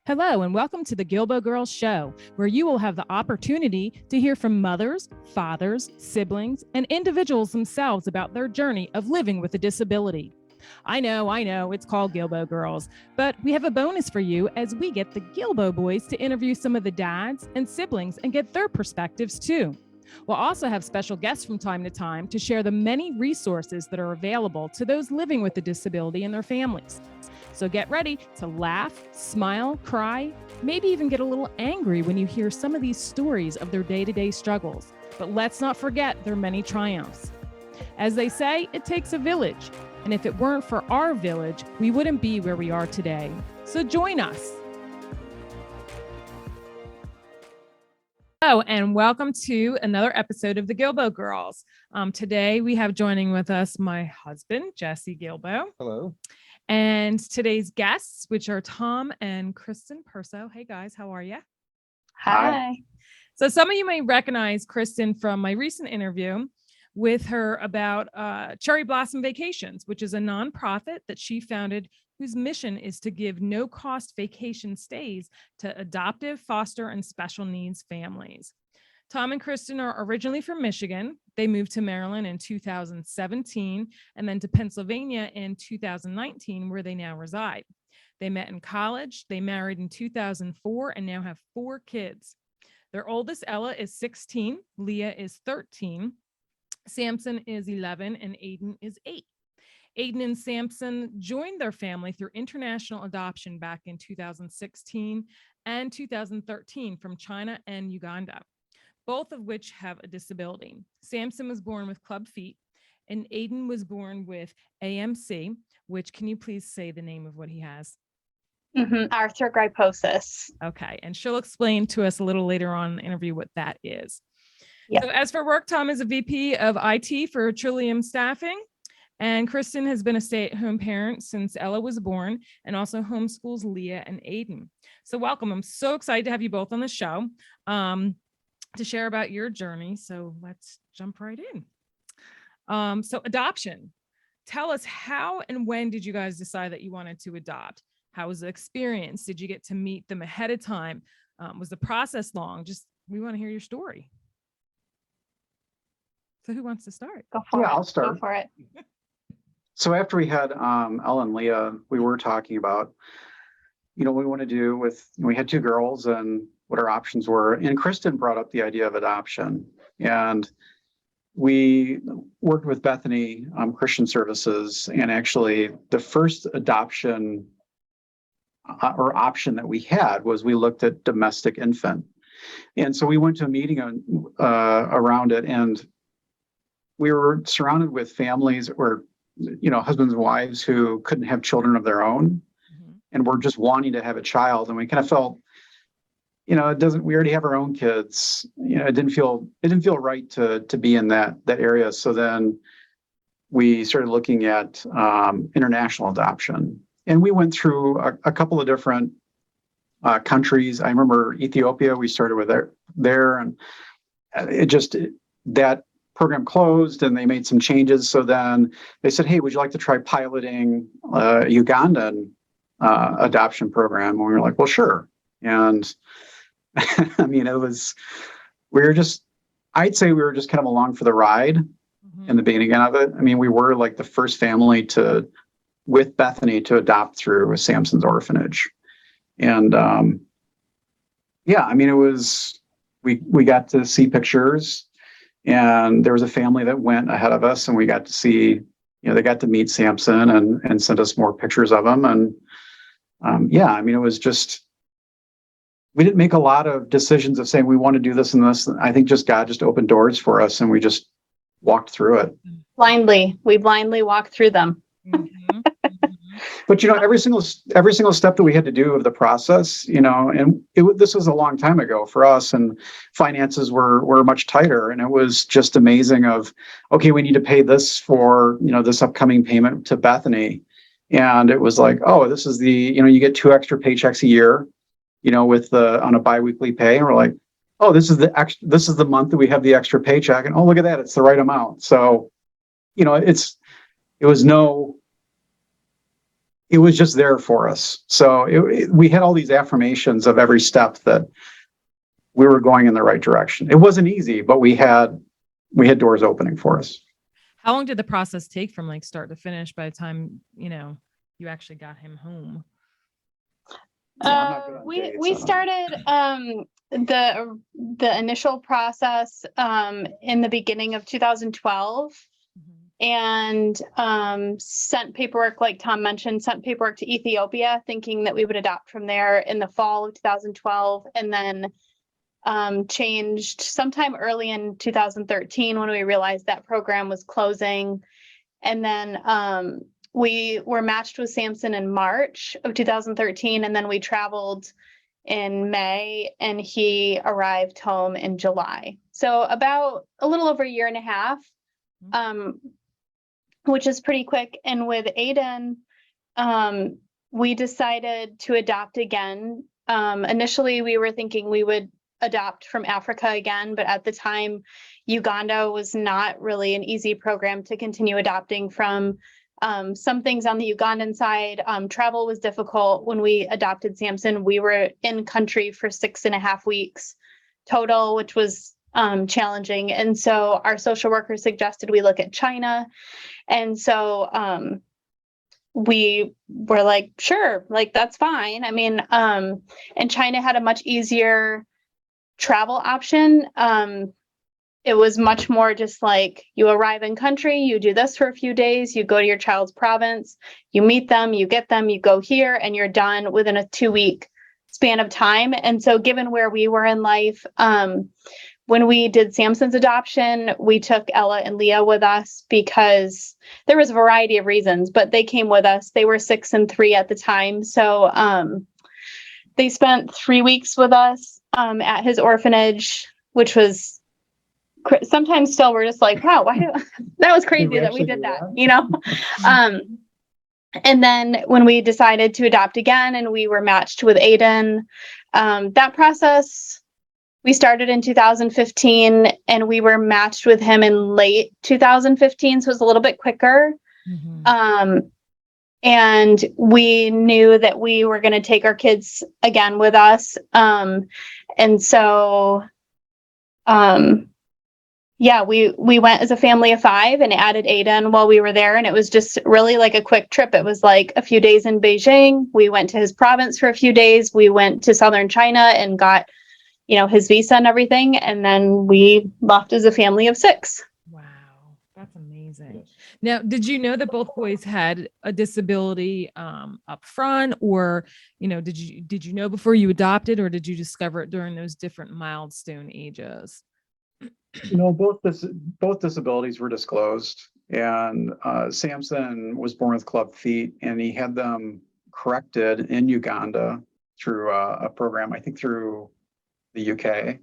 Hello, and welcome to the Guilbault Girls Show, where you will have the opportunity to hear from mothers, fathers, siblings, and individuals themselves about their journey of living with a disability. I know, it's called Guilbault Girls, but we have a bonus for you as we get the Guilbault boys to interview some of the dads and siblings and get their perspectives too. We'll also have special guests from time to time to share the many resources that are available to those living with a disability and their families. So get ready to laugh, smile, cry, maybe even get a little angry when you hear some of these stories of their day-to-day struggles. But let's not forget their many triumphs. As they say, it takes a village. And if it weren't for our village, we wouldn't be where we are today. So join us. Hello, and welcome to another episode of the Guilbault Girls. Today we have joining with us my husband, Jesse Guilbault. Hello. And today's guests, which are Tom and Kristen Perso. Hey guys, how are you? Hi. So some of you may recognize Kristen from my recent interview with her about Cherry Blossom Vacations, which is a nonprofit that she founded whose mission is to give no-cost vacation stays to adoptive, foster, and special needs families. Tom and Kristen are originally from Michigan. They moved to Maryland in 2017 and then to Pennsylvania in 2019, where they now reside. They met in college. They married in 2004 and now have 4 kids. Their oldest, Ella, is 16. Leah is 13. Samson is 11 and Aiden is 8. Aiden and Samson joined their family through international adoption back in 2016 and 2013 from China and Uganda, both of which have a disability. Samson was born with club feet and Aiden was born with AMC, which can you please say the name of what he has? Arthrogryposis. Okay, and she'll explain to us a little later on in the interview what that is. Yeah. So as for work, Tom is a VP of IT for Trillium Staffing, and Kristen has been a stay-at-home parent since Ella was born and also homeschools Leah and Aiden. So welcome. I'm so excited to have you both on the show to share about your journey. So let's jump right in. So adoption. Tell us, how and when did you guys decide that you wanted to adopt? How was the experience? Did you get to meet them ahead of time? Was the process long? We want to hear your story. So who wants to start? Go for it. I'll start. Go for it. So after we had Ella and Leah, we were talking about, what we want to do with, we had 2 girls and what our options were. And Kristen brought up the idea of adoption. And we worked with Bethany Christian Services. And actually the first adoption or option that we had was we looked at domestic infant. And so we went to a meeting around it, and we were surrounded with families or, husbands and wives who couldn't have children of their own and were just wanting to have a child. And we kind of felt, we already have our own kids. It didn't feel right to be in that area. So then we started looking at international adoption, and we went through a couple of different countries. I remember Ethiopia, we started with there, and that program closed and they made some changes. So then they said, hey, would you like to try piloting a Ugandan adoption program? And we were like, well, sure. And I'd say we were just kind of along for the ride in the beginning of it. We were like the first family with Bethany to adopt through Samson's orphanage. And it was, we got to see pictures. And there was a family that went ahead of us, and we got to see, they got to meet Samson and sent us more pictures of him. And it was just, we didn't make a lot of decisions of saying we want to do this and this. I think God just opened doors for us, and we just walked through it. We blindly walked through them. But every single step that we had to do of the process, this was a long time ago for us, and finances were much tighter, and it was just amazing okay, we need to pay this for, this upcoming payment to Bethany. And it was like, oh, this is you get 2 extra paychecks a year, on a biweekly pay. And we're like, oh, this is the month that we have the extra paycheck. And oh, look at that. It's the right amount. So, it was no it was just there for us. So we had all these affirmations of every step that we were going in the right direction. It wasn't easy, but we had doors opening for us. How long did the process take from like start to finish by the time, you actually got him home? Yeah, I'm not good on We dates. started the initial process in the beginning of 2012 and sent paperwork, like Tom mentioned, sent paperwork to Ethiopia, thinking that we would adopt from there in the fall of 2012, and then changed sometime early in 2013 when we realized that program was closing. And then we were matched with Samson in March of 2013, and then we traveled in May, and he arrived home in July. So about a little over a year and a half, which is pretty quick. And with Aiden, we decided to adopt again. Initially, we were thinking we would adopt from Africa again, but at the time, Uganda was not really an easy program to continue adopting from. Some things on the Ugandan side, travel was difficult. When we adopted Samson, we were in country for 6.5 weeks total, which was challenging. And so our social worker suggested we look at China. And so we were like, sure, like that's fine. I mean, and China had a much easier travel option. It was much more just like you arrive in country, you do this for a few days, you go to your child's province, you meet them, you get them, you go here, and you're done within a 2-week span of time. And so given where we were in life, when we did Samson's adoption, we took Ella and Leah with us because there was a variety of reasons, but they came with us. They were 6 and 3 at the time. So they spent 3 weeks with us at his orphanage, which was sometimes still we're just like, wow, that was crazy that we did that, and then when we decided to adopt again and we were matched with Aiden, that process, we started in 2015 and we were matched with him in late 2015. So it was a little bit quicker. And we knew that we were going to take our kids again with us. And so, yeah, we went as a family of 5 and added Aiden while we were there. And it was just really like a quick trip. It was like a few days in Beijing. We went to his province for a few days. We went to southern China and got, his visa and everything. And then we left as a family of 6. Wow. That's amazing. Now, did you know that both boys had a disability up front, or, did you know before you adopted, or did you discover it during those different milestone ages? Both disabilities were disclosed, and Samson was born with club feet, and he had them corrected in Uganda through a program, I think through the UK.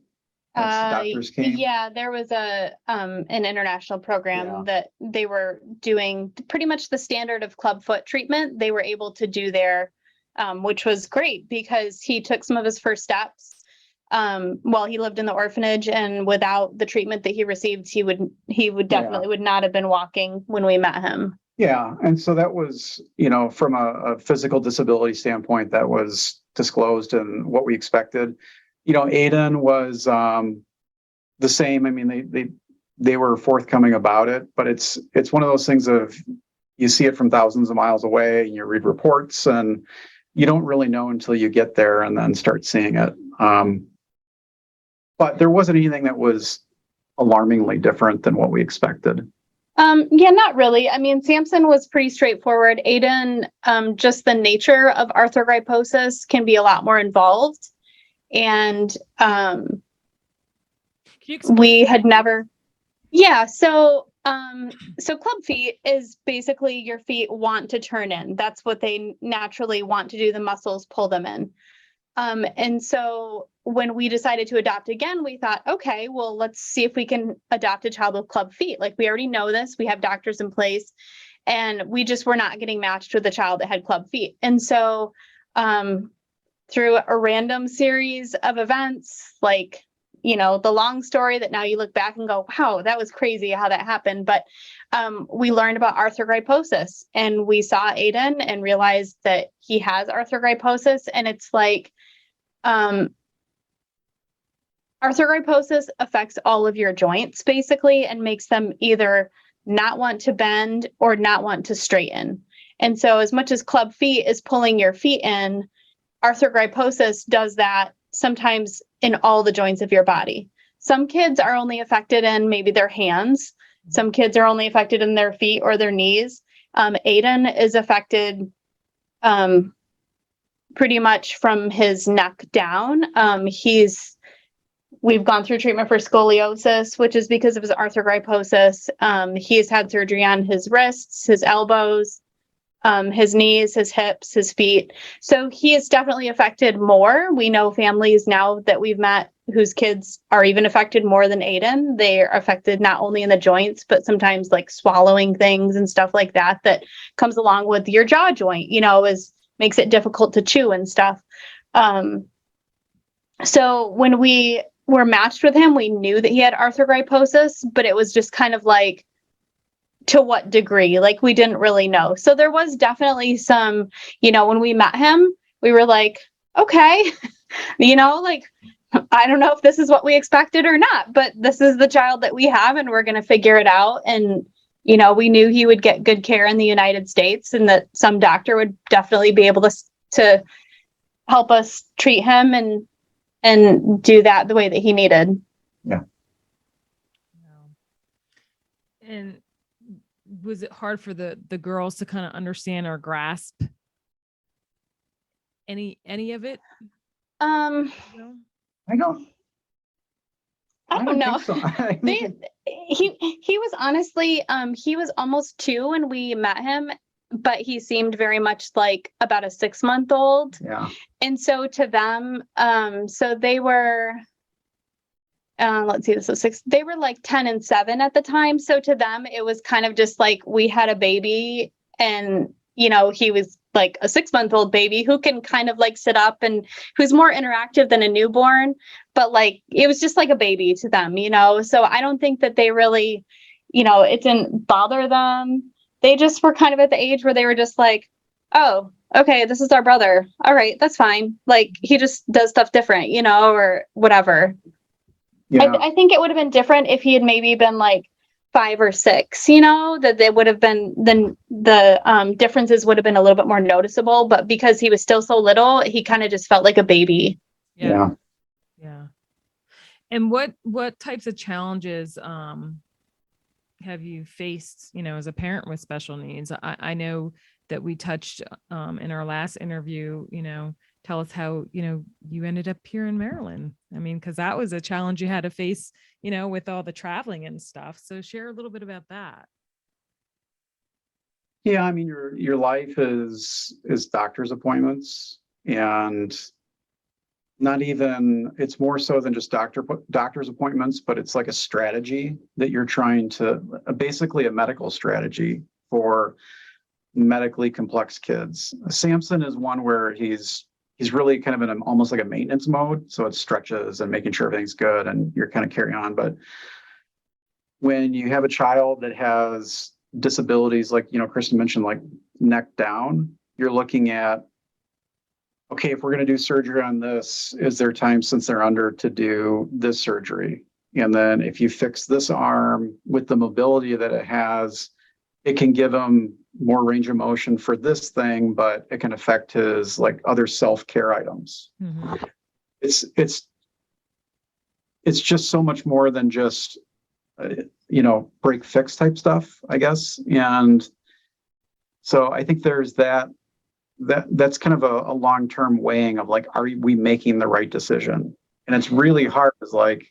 Doctors came. Yeah, there was an international program that they were doing pretty much the standard of club foot treatment. They were able to do there, which was great because he took some of his first steps while he lived in the orphanage, and without the treatment that he received, he would definitely would not have been walking when we met him. Yeah. And so that was, from a physical disability standpoint, that was disclosed and what we expected. Aiden was the same. I mean, they were forthcoming about it, but it's one of those things of you see it from thousands of miles away and you read reports and you don't really know until you get there and then start seeing it. But there wasn't anything that was alarmingly different than what we expected. Yeah, not really. I mean, Samson was pretty straightforward. Aiden, just the nature of arthrogryposis can be a lot more involved. And we had never. Yeah, so club feet is basically your feet want to turn in. That's what they naturally want to do. The muscles pull them in. And so when we decided to adopt again, we thought, okay, well, let's see if we can adopt a child with club feet. Like, we already know this, we have doctors in place, and we just were not getting matched with a child that had club feet. And so through a random series of events, like the long story that now you look back and go, wow, that was crazy how that happened. But we learned about arthrogryposis, and we saw Aiden and realized that he has arthrogryposis. And it's like, arthrogryposis affects all of your joints basically and makes them either not want to bend or not want to straighten. And so as much as club feet is pulling your feet in, arthrogryposis does that sometimes in all the joints of your body. Some kids are only affected in maybe their hands. Some kids are only affected in their feet or their knees. Aiden is affected pretty much from his neck down. We've gone through treatment for scoliosis, which is because of his arthrogryposis. He's had surgery on his wrists, his elbows, his knees, his hips, his feet. So he is definitely affected more. We know families now that we've met whose kids are even affected more than Aiden. They are affected not only in the joints, but sometimes like swallowing things and stuff like that, that comes along with your jaw joint, makes it difficult to chew and stuff. So when we were matched with him, we knew that he had arthrogryposis, but it was just kind of like, to what degree? Like, we didn't really know. So there was definitely some, when we met him, we were like, okay, I don't know if this is what we expected or not, but this is the child that we have and we're going to figure it out. And, we knew he would get good care in the United States and that some doctor would definitely be able to help us treat him and do that the way that he needed. Yeah. And was it hard for the girls to kind of understand or grasp any of it? I don't know. think so. He was honestly, he was almost 2 when we met him, but he seemed very much like about a 6-month-old. Yeah. And so to them, so they were, let's see, this was 6, they were like 10 and 7 at the time. So to them, it was kind of just like we had a baby and, he was like a 6-month-old baby who can kind of like sit up and who's more interactive than a newborn, but like, it was just like a baby to them, so I don't think that they really, it didn't bother them. They just were kind of at the age where they were just like, oh, okay, this is our brother. All right, that's fine. Like, he just does stuff different, or whatever. Yeah. I think it would have been different if he had maybe been like 5 or 6, that they would have been, then the differences would have been a little bit more noticeable. But because he was still so little, he kind of just felt like a baby. Yeah. And what types of challenges have you faced, as a parent with special needs? I know that we touched in our last interview, tell us how, you ended up here in Maryland. I mean, because that was a challenge you had to face, with all the traveling and stuff. So share a little bit about that. Yeah, I mean, your life is doctor's appointments, and not even, it's more so than just doctor's appointments, but it's like a strategy that you're trying to, basically a medical strategy for medically complex kids. Samson is one where he's really kind of in almost like a maintenance mode. So it stretches and making sure everything's good and you're kind of carrying on. But when you have a child that has disabilities, like, Kristen mentioned, like neck down, you're looking at, okay, if we're going to do surgery on this, is there time since they're under to do this surgery? And then if you fix this arm with the mobility that it has, it can give them more range of motion for this thing, but it can affect his like other self-care items. Mm-hmm. It's just so much more than just, break fix type stuff, I guess. And so I think there's that's kind of a long-term weighing of like, are we making the right decision? And it's really hard. It's like,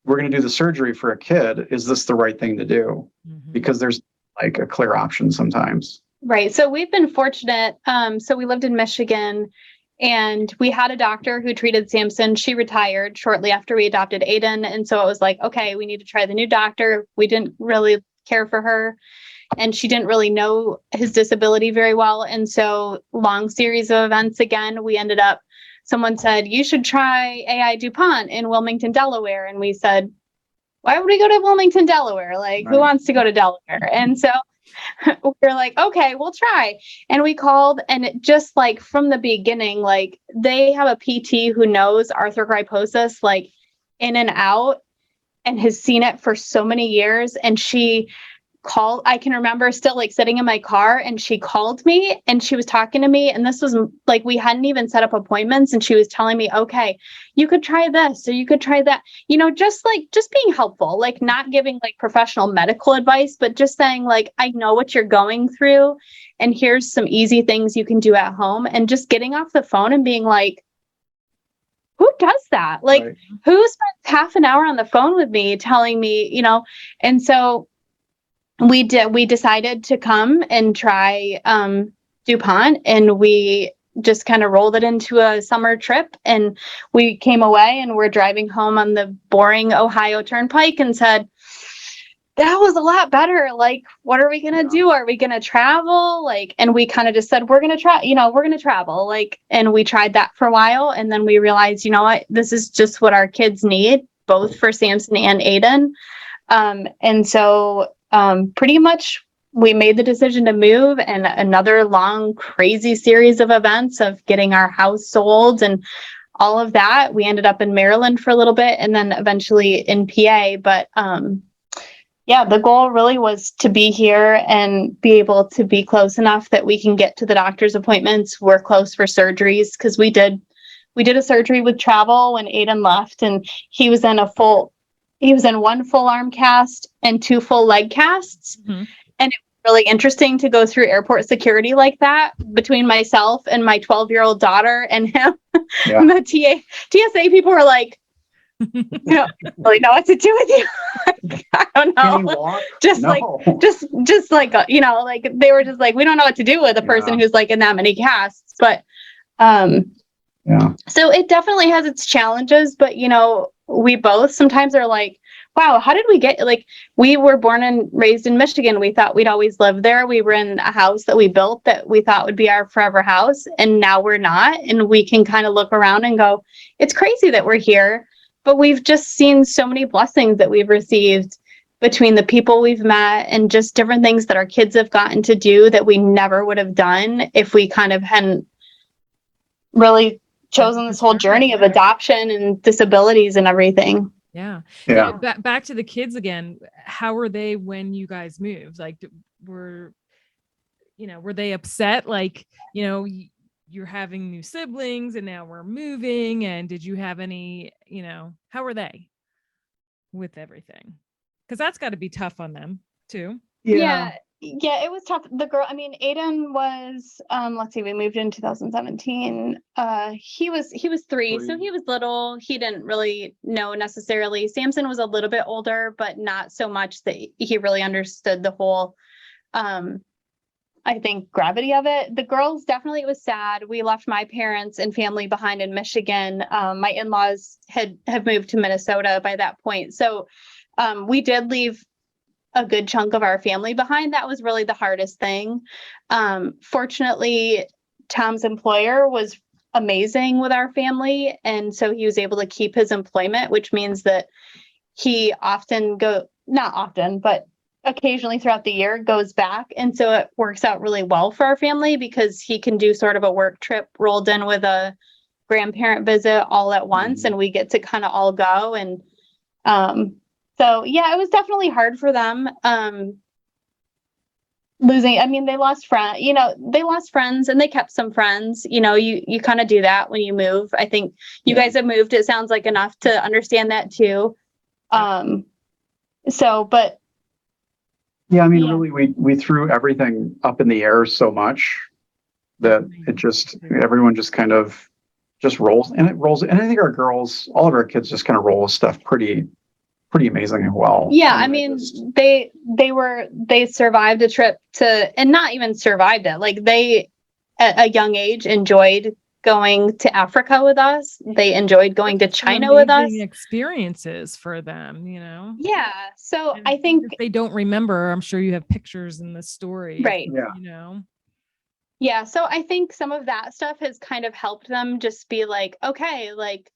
we're going to do the surgery for a kid. Is this the right thing to do? Mm-hmm. Because there's like a clear option sometimes. Right. So we've been fortunate. So we lived in Michigan and we had a doctor who treated Samson. She retired shortly after we adopted Aiden. And so it was like, okay, we need to try the new doctor. We didn't really care for her and she didn't really know his disability very well. And so long series of events again, we ended up someone said, you should try AI DuPont in Wilmington, Delaware. And we said, why would we go to Wilmington, Delaware? Like, who wants to go to Delaware? And so we're like, okay, we'll try. And we called, and it just like from the beginning, like they have a PT who knows arthrogryposis like in and out and has seen it for so many years. And she called, I can remember still like sitting in my car, and she called me and she was talking to me. And this was like, we hadn't even set up appointments. And she was telling me, okay, you could try this or you could try that, you know, just being helpful, like not giving like professional medical advice, but just saying like, I know what you're going through and here's some easy things you can do at home. And just getting off the phone and being like, who does that? Like, who spends half an hour on the phone with me telling me, you know? And so we decided to come and try DuPont, and we just kind of rolled it into a summer trip, and we came away and we're driving home on the boring Ohio Turnpike and said, that was a lot better. Like, what are we going to do? Are we going to travel? Like, and we kind of just said, we're going to try, you know, we're going to travel. Like, and we tried that for a while. And then we realized, you know what, this is just what our kids need, both for Samson and Aiden. And so pretty much we made the decision to move, and another long, crazy series of events of getting our house sold and all of that. We ended up in Maryland for a little bit and then eventually in PA. But yeah, the goal really was to be here and be able to be close enough that we can get to the doctor's appointments. We're close for surgeries because we did a surgery with travel when Aiden left, and he was in one full arm cast and 2 full leg casts. Mm-hmm. And it was really interesting to go through airport security like that between myself and my 12-year-old daughter and him. Yeah. The TSA people were like, you don't really know what to do with you. I don't know. Can you walk? Just like, you know, like they were just like, we don't know what to do with a person who's like in that many casts. But so it definitely has its challenges, but you know, we both sometimes are like, wow, how did we get, like, we were born and raised in Michigan. We thought we'd always live there. We were in a house that we built that we thought would be our forever house. And now we're not. And we can kind of look around and go, it's crazy that we're here, but we've just seen so many blessings that we've received between the people we've met and just different things that our kids have gotten to do that we never would have done if we kind of hadn't really chosen this whole journey of adoption and disabilities and everything. Yeah. Back to the kids again. How were they when you guys moved? Like, were they upset? Like, you know, you're having new siblings and now we're moving. And did you have any, you know, how were they with everything? Because that's got to be tough on them too. Yeah, it was tough. Aiden was, let's see, we moved in 2017. He was 3, so he was little. He didn't really know necessarily. Samson was a little bit older, but not so much that he really understood the whole, I think, gravity of it. The girls, definitely, it was sad. We left my parents and family behind in Michigan. My in-laws have moved to Minnesota by that point. So we did leave a good chunk of our family behind. That was really the hardest thing. Fortunately, Tom's employer was amazing with our family. And so he was able to keep his employment, which means that he not often, but occasionally throughout the year goes back. And so it works out really well for our family because he can do sort of a work trip rolled in with a grandparent visit all at once. And we get to kind of all go. And, so yeah, it was definitely hard for them. They lost friends and they kept some friends. You know, you kind of do that when you move. I think you guys have moved, it sounds like, enough to understand that too. Really, we threw everything up in the air so much that everyone just kind of just rolls. And I think our girls, all of our kids just kind of roll with stuff pretty amazing and well. Yeah, they survived a trip and not even survived it. Like, they, at a young age, enjoyed going to Africa with us. They enjoyed going to China with us. Experiences for them, you know? Yeah. So and I think if they don't remember, I'm sure you have pictures in the story. Right. You know? Yeah. So I think some of that stuff has kind of helped them just be like, okay, like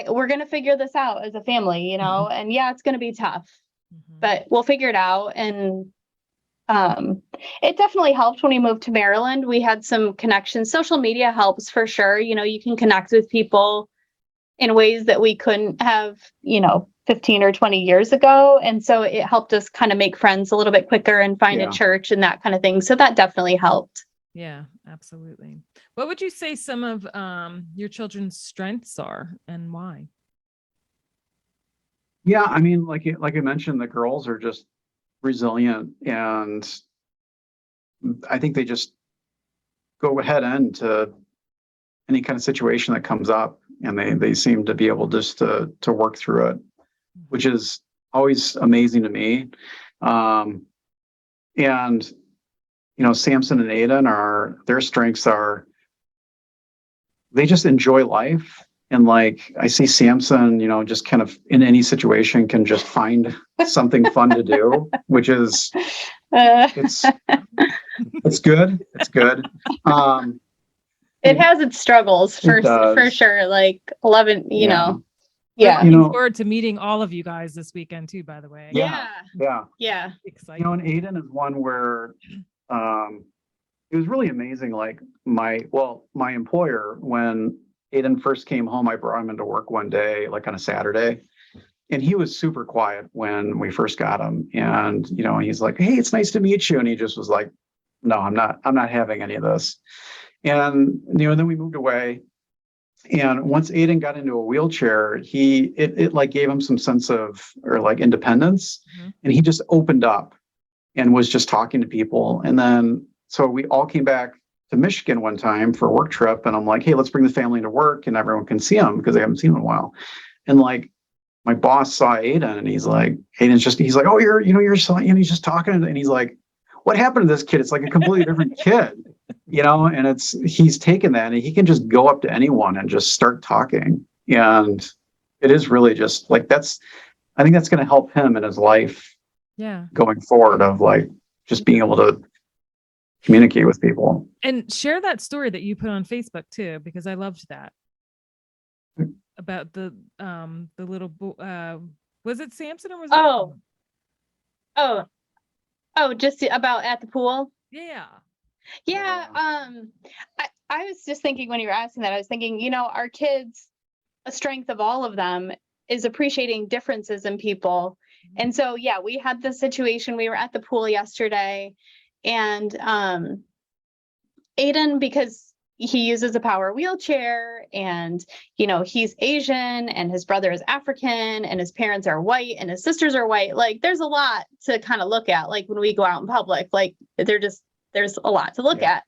we're going to figure this out as a family, and yeah, it's going to be tough, but we'll figure it out. And it definitely helped when we moved to Maryland. We had some connections. Social media helps for sure. You can connect with people in ways that we couldn't have, 15 or 20 years ago. And so it helped us kind of make friends a little bit quicker and find a church and that kind of thing. So that definitely helped. Yeah, absolutely. What would you say some of your children's strengths are and why? Yeah, I mean, like I mentioned, the girls are just resilient, and I think they just go head into any kind of situation that comes up, and they seem to be able just to work through it, which is always amazing to me. And Samson and Aiden, their strengths are they just enjoy life. And like I see Samson, just kind of in any situation can just find something fun to do, which is it's good. It's good. It has its struggles for sure. Like 11, Yeah. Yeah. Looking forward to meeting all of you guys this weekend too, by the way. Yeah. Exciting. And Aiden is one where it was really amazing. Like my employer, when Aiden first came home, I brought him into work one day, like on a Saturday, and he was super quiet when we first got him. And, he's like, "Hey, it's nice to meet you." And he just was like, "No, I'm not having any of this." And, then we moved away. And once Aiden got into a wheelchair, it like gave him some sense of, or like independence. And he just opened up and was just talking to people. And then, so we all came back to Michigan one time for a work trip. And I'm like, "Hey, let's bring the family to work and everyone can see him," because they haven't seen him in a while. And like, my boss saw Aiden and he's like, "Oh, your son," and he's just talking. And he's like, "What happened to this kid? It's like a completely different kid," and he's taken that and he can just go up to anyone and just start talking. And it is really just like, I think that's going to help him in his life. Yeah. Going forward, of like just being able to communicate with people. And share that story that you put on Facebook too, because I loved that. About the little boy, was it Samson or was it? Oh, just about at the pool. Yeah. Yeah. I was just thinking when you were asking that, I was thinking, our kids, a strength of all of them is appreciating differences in people. And so, yeah, we had this situation. We were at the pool yesterday, and Aiden, because he uses a power wheelchair, and he's Asian and his brother is African and his parents are white and his sisters are white. Like there's a lot to kind of look at, like when we go out in public, like there's a lot to look at.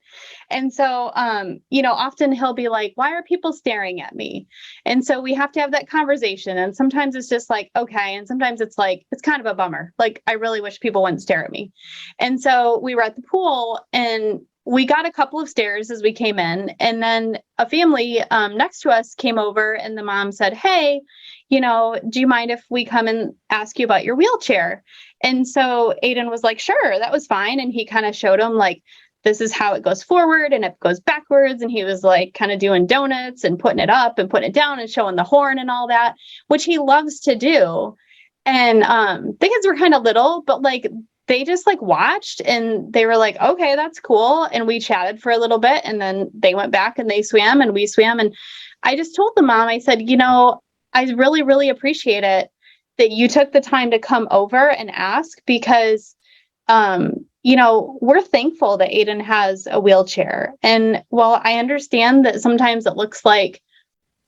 And so often he'll be like, "Why are people staring at me?" And so we have to have that conversation, and sometimes it's just like, okay, and sometimes it's like, it's kind of a bummer, like I really wish people wouldn't stare at me. And so we were at the pool, and we got a couple of stares as we came in, and then a family next to us came over, and the mom said, "Hey, do you mind if we come and ask you about your wheelchair?" And so Aiden was like, "Sure, that was fine." And he kind of showed him like, this is how it goes forward and it goes backwards. And he was like kind of doing donuts and putting it up and putting it down and showing the horn and all that, which he loves to do. And the kids were kind of little, but like they just like watched and they were like, "Okay, that's cool." And we chatted for a little bit, and then they went back and they swam and we swam. And I just told the mom, I said, "I really, really appreciate it that you took the time to come over and ask, because, we're thankful that Aiden has a wheelchair. And while I understand that sometimes it looks like,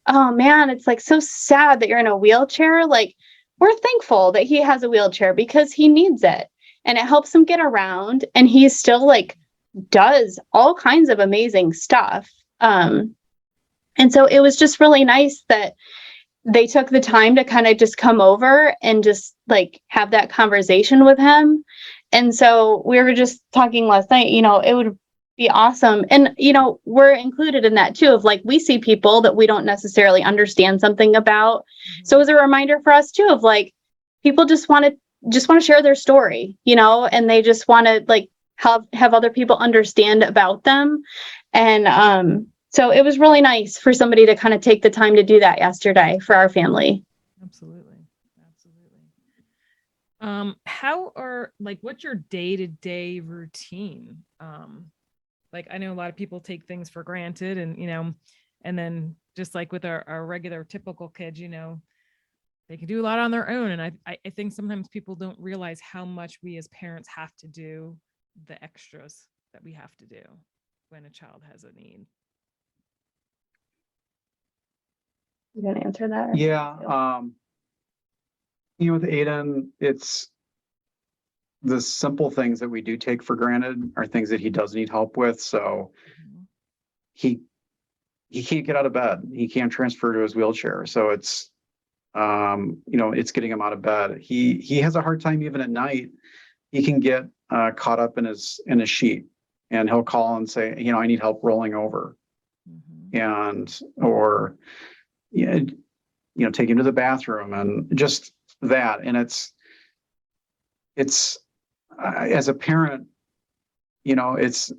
oh man, it's like so sad that you're in a wheelchair, like we're thankful that he has a wheelchair because he needs it and it helps him get around, and he still like does all kinds of amazing stuff." And so it was just really nice that they took the time to kind of just come over and just like have that conversation with him. And so we were just talking last night, it would be awesome. And, we're included in that too, of like, we see people that we don't necessarily understand something about. So it was a reminder for us too, of like, people just want to share their story, and they just want to like have other people understand about them. And so it was really nice for somebody to kind of take the time to do that yesterday for our family. Absolutely. What's your day-to-day routine? Like I know a lot of people take things for granted and, and then just like with our regular typical kids, they can do a lot on their own. And I think sometimes people don't realize how much we as parents have to do, the extras that we have to do when a child has a need. You gonna answer that? Yeah. With Aiden, it's the simple things that we do take for granted are things that he does need help with. So he can't get out of bed. He can't transfer to his wheelchair. So it's, it's getting him out of bed. He has a hard time even at night. He can get caught up in his sheet, and he'll call and say, I need help rolling over, or take him to the bathroom and just that. And it's as a parent, it's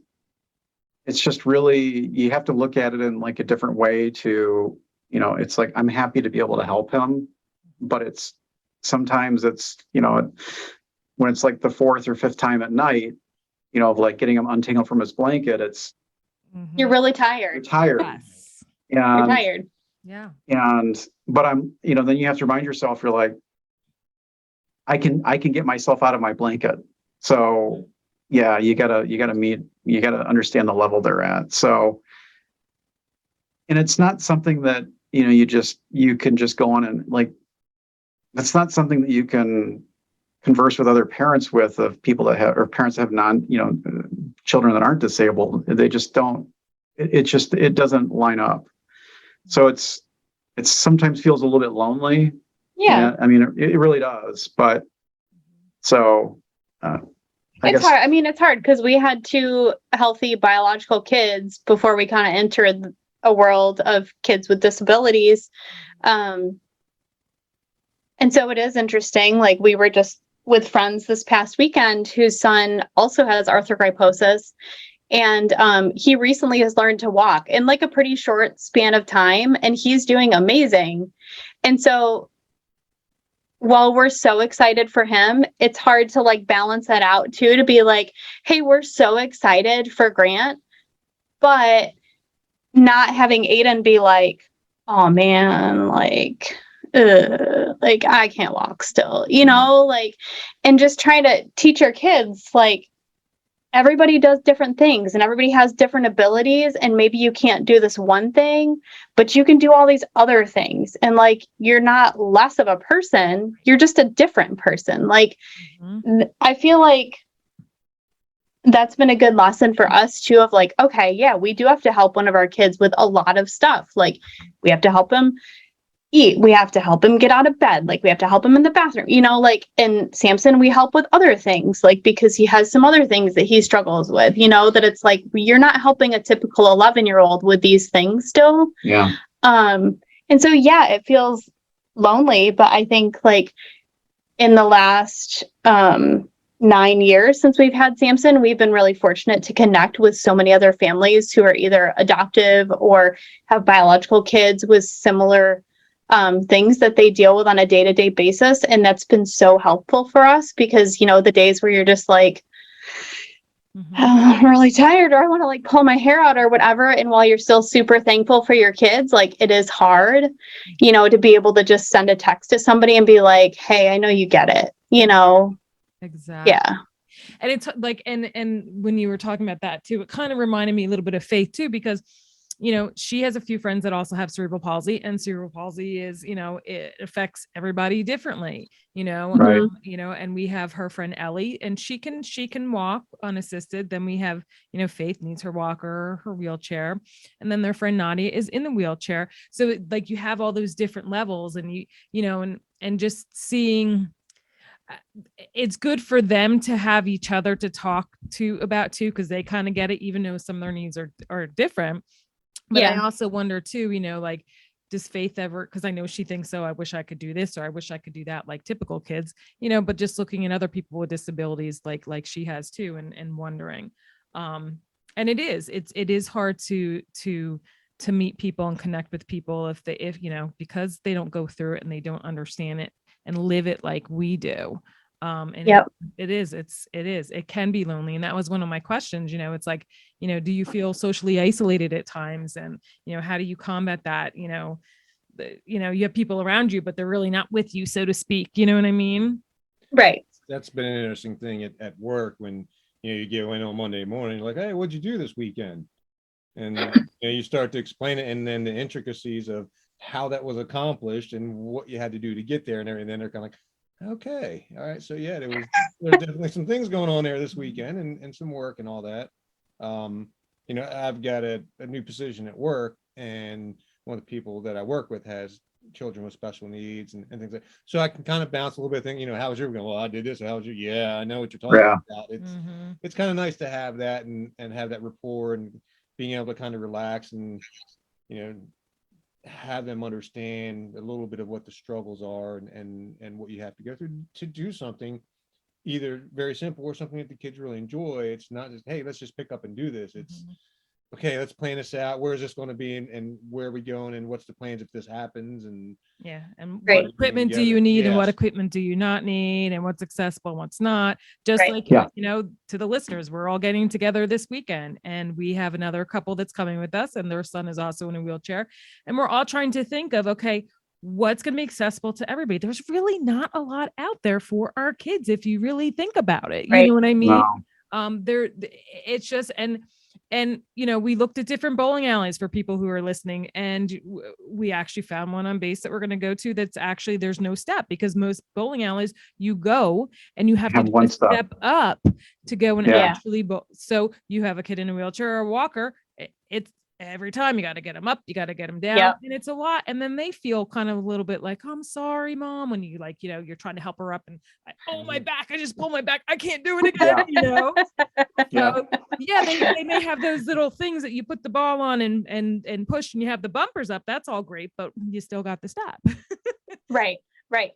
just really, you have to look at it in like a different way to, it's like, I'm happy to be able to help him, but sometimes it's, when it's like the fourth or fifth time at night, of like getting him untangled from his blanket, it's, you're really tired. You're tired. Yes. You're tired. Yeah. But then you have to remind yourself, you're like, I can get myself out of my blanket. So yeah, you gotta understand the level they're at. So, and it's not something that, you can just go on and like, that's not something that you can converse with other parents with, of people that have, or parents that have children that aren't disabled. They just don't, it doesn't line up. So it sometimes feels a little bit lonely. Yeah. I mean, it really does. But so it's hard. I mean, it's hard because we had two healthy biological kids before we kind of entered a world of kids with disabilities. And so it is interesting. Like we were just with friends this past weekend whose son also has arthrogryposis. And he recently has learned to walk in like a pretty short span of time, and he's doing amazing. And so while we're so excited for him, it's hard to like balance that out too, to be like, hey, we're so excited for Grant, but not having Aiden be like, oh man, like I can't walk still, like, and just trying to teach our kids, like, everybody does different things and everybody has different abilities, and maybe you can't do this one thing, but you can do all these other things. And like, you're not less of a person, you're just a different person. Like, I feel like that's been a good lesson for us too, of like, okay, yeah, we do have to help one of our kids with a lot of stuff. Like we have to help him eat, we have to help him get out of bed, like we have to help him in the bathroom, like, and Samson, we help with other things, like, because he has some other things that he struggles with, that it's like, you're not helping a typical 11-year-old with these things still. Yeah. And so, yeah, it feels lonely, but I think like in the last 9 years since we've had Samson, we've been really fortunate to connect with so many other families who are either adoptive or have biological kids with similar things that they deal with on a day-to-day basis. And that's been so helpful for us because, the days where you're just like, I'm really tired, or I want to like pull my hair out or whatever. And while you're still super thankful for your kids, like it is hard, to be able to just send a text to somebody and be like, hey, I know you get it, Exactly. Yeah. And it's like, and when you were talking about that too, it kind of reminded me a little bit of Faith too, because she has a few friends that also have cerebral palsy, and cerebral palsy is, it affects everybody differently, Right. And we have her friend Ellie, and she can walk unassisted. Then we have, Faith needs her walker, her wheelchair. And then their friend Nadia is in the wheelchair. So like you have all those different levels, and and just seeing, it's good for them to have each other to talk to about too, because they kind of get it, even though some of their needs are different. But I also wonder too, like does Faith ever, because I know she thinks, so I wish I could do this, or I wish I could do that, like typical kids, but just looking at other people with disabilities like she has too, and wondering. And it is hard to meet people and connect with people if because they don't go through it and they don't understand it and live it like we do. And Yep. it can be lonely. And that was one of my questions, it's like, do you feel socially isolated at times? And, how do you combat that? You have people around you, but they're really not with you, so to speak. You know what I mean? Right. That's been an interesting thing at work when, you go in on Monday morning, like, hey, what'd you do this weekend? And you start to explain it, and then the intricacies of how that was accomplished and what you had to do to get there and everything. Then they're kind of like, okay, all right. So yeah, there's definitely some things going on there this weekend and some work and all that. I've got a new position at work, and one of the people that I work with has children with special needs and things like that. So I can kind of bounce a little bit, thinking, how was your going? Well, I did this. How was your? Yeah, I know what you're talking about. It's kind of nice to have that and have that rapport and being able to kind of relax and, have them understand a little bit of what the struggles are and what you have to go through to do something either very simple or something that the kids really enjoy. It's not just, hey, let's just pick up and do this. It's okay, let's plan this out. Where is this going to be and where are we going and what's the plans if this happens? And what equipment do you need and what equipment do you not need and what's accessible and what's not? Just like, to the listeners, we're all getting together this weekend, and we have another couple that's coming with us, and their son is also in a wheelchair. And we're all trying to think of, okay, what's going to be accessible to everybody? There's really not a lot out there for our kids if you really think about it. You know what I mean? No. It's just, and we looked at different bowling alleys for people who are listening, and we actually found one on base that we're going to go to that's actually, there's no step, because most bowling alleys you go and you have to one step up to go and actually bowl. So you have a kid in a wheelchair or a walker, it's every time you got to get them up, you got to get them down, and it's a lot. And then they feel kind of a little bit like, I'm sorry, mom, when you you're trying to help her up, and my back, I just pull my back, I can't do it again. So they may have those little things that you put the ball on and push, and you have the bumpers up. That's all great, but you still got the step. Right.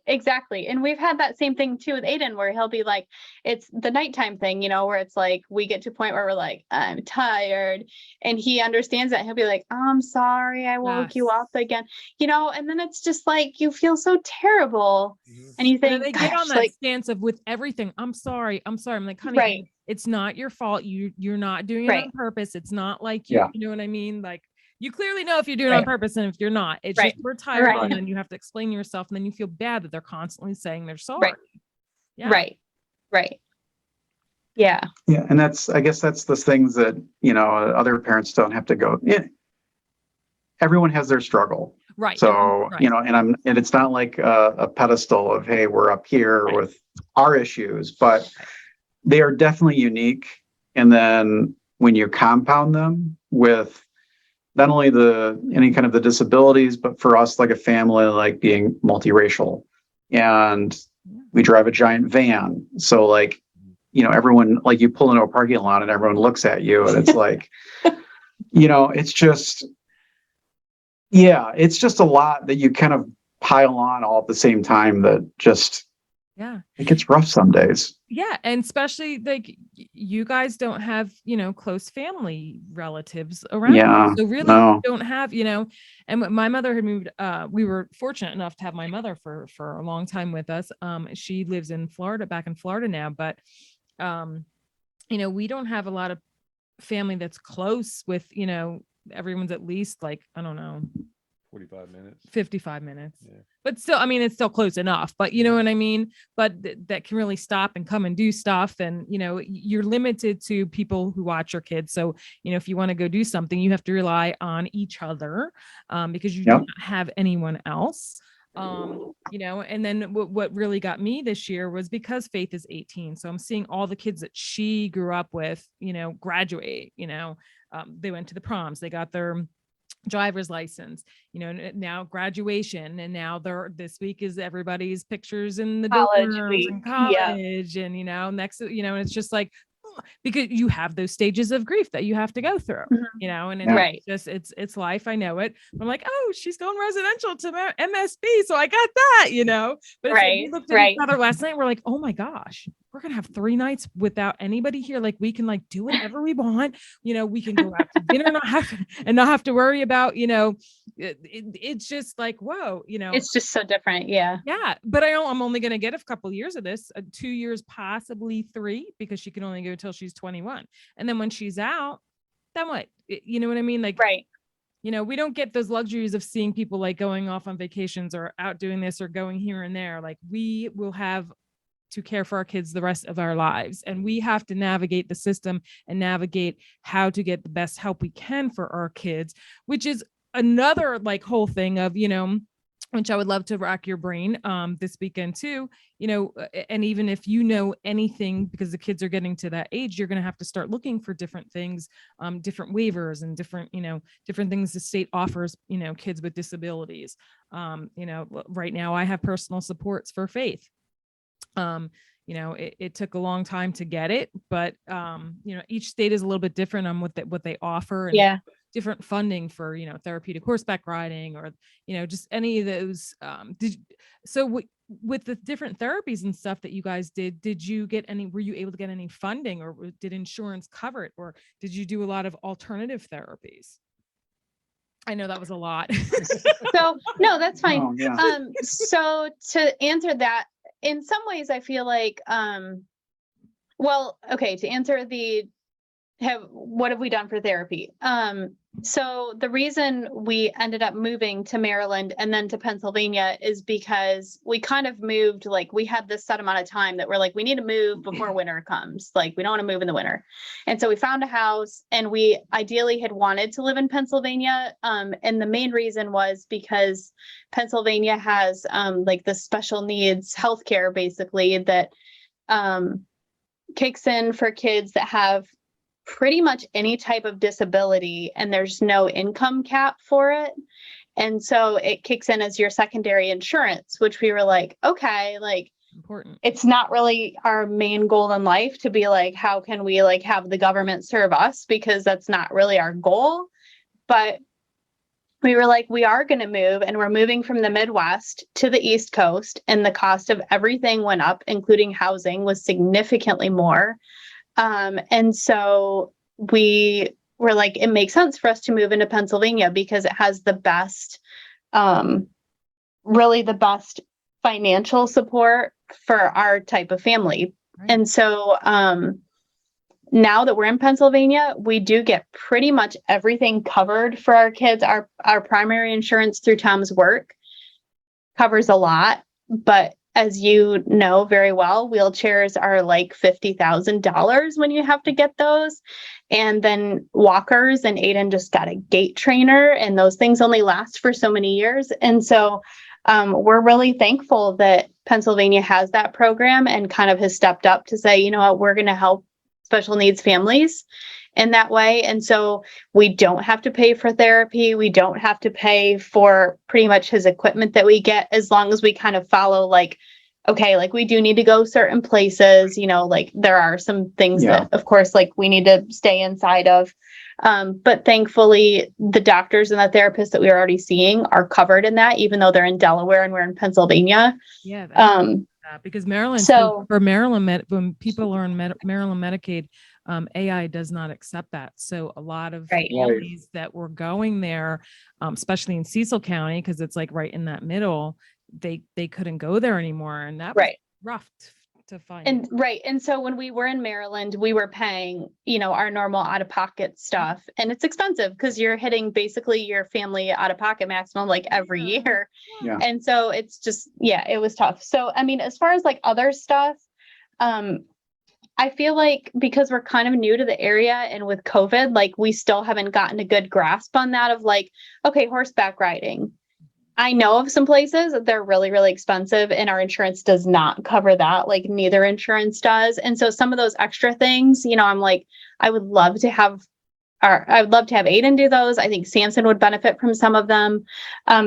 Exactly. And we've had that same thing too with Aiden, where he'll be like, it's the nighttime thing, where it's like, we get to a point where we're like, I'm tired. And he understands that. He'll be like, I'm sorry, I woke you up again, and then it's just like, you feel so terrible. And you think, they get on that stance of, with everything, I'm sorry. I'm like, honey, it's not your fault. You're not doing it on purpose. It's not like you know what I mean? Like, you clearly know if you're doing it on purpose and if you're not. It's just, we're tired, and then you have to explain yourself, and then you feel bad that they're constantly saying they're sorry. Right. Yeah. And I guess that's the things that, other parents don't have to go. Everyone has their struggle. Right. So, and it's not like a pedestal of, hey, we're up here with our issues, but they are definitely unique. And then when you compound them with not only any kind of the disabilities, but for us, like a family, like being multiracial, and we drive a giant van. So like, everyone, like, you pull into a parking lot and everyone looks at you, and it's like, it's just, it's just a lot that you kind of pile on all at the same time, that just, it gets rough some days. And especially like you guys don't have, close family relatives around. So really don't have, and my mother had moved, we were fortunate enough to have my mother for a long time with us. She lives in Florida, back in Florida now, but, we don't have a lot of family that's close with, everyone's at least like, I don't know, 55 minutes, but still, I mean, it's still close enough, but you know what I mean? But that can really stop and come and do stuff. And, you're limited to people who watch your kids. So, if you want to go do something, you have to rely on each other, because you do not have anyone else. And then what really got me this year was because Faith is 18. So I'm seeing all the kids that she grew up with, graduate, they went to the proms, they got their driver's license, now graduation, and now this week is everybody's pictures in the dorms and college, and next, and it's just like, because you have those stages of grief that you have to go through, Mhm. and Yeah. Right. it's life. I know it. I'm like, oh, she's going residential to MSB. So I got that, but it's like, we Right, looked at right. each other last night. We're like, oh my gosh, we're going to have 3 nights without anybody here. Like we can like do whatever we want. We can go out to dinner, not have to worry about, it's just like, whoa, It's just so different. Yeah. yeah, but I'm only going to get a couple years of this, 2 years, possibly 3, because she can only go till she's 21. And then when she's out, then what? You know what I mean? Like, Right. we don't get those luxuries of seeing people like going off on vacations or out doing this or going here and there. Like we will have to care for our kids the rest of our lives. And we have to navigate the system and navigate how to get the best help we can for our kids, which is another like whole thing of, which I would love to rack your brain this weekend too, and even if anything, because the kids are getting to that age, you're going to have to start looking for different things, different waivers and different things the state offers, kids with disabilities. Right now I have personal supports for faith. It took a long time to get it, but each state is a little bit different on what they offer, and Yeah. different funding for therapeutic horseback riding, or just any of those. With the different therapies and stuff that you guys did you get any? Were you able to get any funding, or did insurance cover it, or did you do a lot of alternative therapies? I know that was a lot. So no, that's fine. Oh, yeah. So to answer that, in some ways I feel like, well, okay, to answer what have we done for therapy? So the reason we ended up moving to Maryland and then to Pennsylvania is because we kind of moved, like we had this set amount of time that we're like, we need to move before winter comes. Like we don't want to move in the winter. And so we found a house, and we ideally had wanted to live in Pennsylvania. And the main reason was because Pennsylvania has like the special needs healthcare basically that kicks in for kids that have pretty much any type of disability, and there's no income cap for it. And so it kicks in as your secondary insurance, which we were like, okay, like Important. it's not really our main goal in life to be like, how can we like have the government serve us? Because that's not really our goal. But we were like, we are going to move, and we're moving from the Midwest to the East Coast, and the cost of everything went up, including housing was significantly more. And so we were like, it makes sense for us to move into Pennsylvania because it has the best, really the best financial support for our type of family. Right. And so, now that we're in Pennsylvania, we do get pretty much everything covered for our kids. Our primary insurance through Tom's work covers a lot, but as you know very well, wheelchairs are like $50,000 when you have to get those. And then walkers, and Aiden just got a gait trainer, and those things only last for so many years. And so we're really thankful that Pennsylvania has that program and kind of has stepped up to say, you know what, we're going to help special needs families in that way. And so we don't have to pay for therapy. We don't have to pay for pretty much his equipment that we get, as long as we kind of follow like, okay, like we do need to go certain places, like there are some things that of course, like we need to stay inside of. But thankfully the doctors and the therapists that we are already seeing are covered in that, even though they're in Delaware and we're in Pennsylvania. Yeah. Because Maryland, So for Maryland, when people are on Maryland Medicaid, AI does not accept that. So a lot of Right. families that were going there, especially in Cecil County, because it's like right in that middle, they couldn't go there anymore, and that was rough to find. And right. And so when we were in Maryland, we were paying, our normal out-of-pocket stuff, and it's expensive because you're hitting basically your family out-of-pocket maximum like every year. Yeah. And so it's just, it was tough. So, I mean, as far as like other stuff, I feel like because we're kind of new to the area, and with COVID, like we still haven't gotten a good grasp on that of like, okay, horseback riding. I know of some places that they're really, really expensive, and our insurance does not cover that. Like neither insurance does. And so some of those extra things, I'm like, I would love to have I would love to have Aiden do those. I think Samson would benefit from some of them.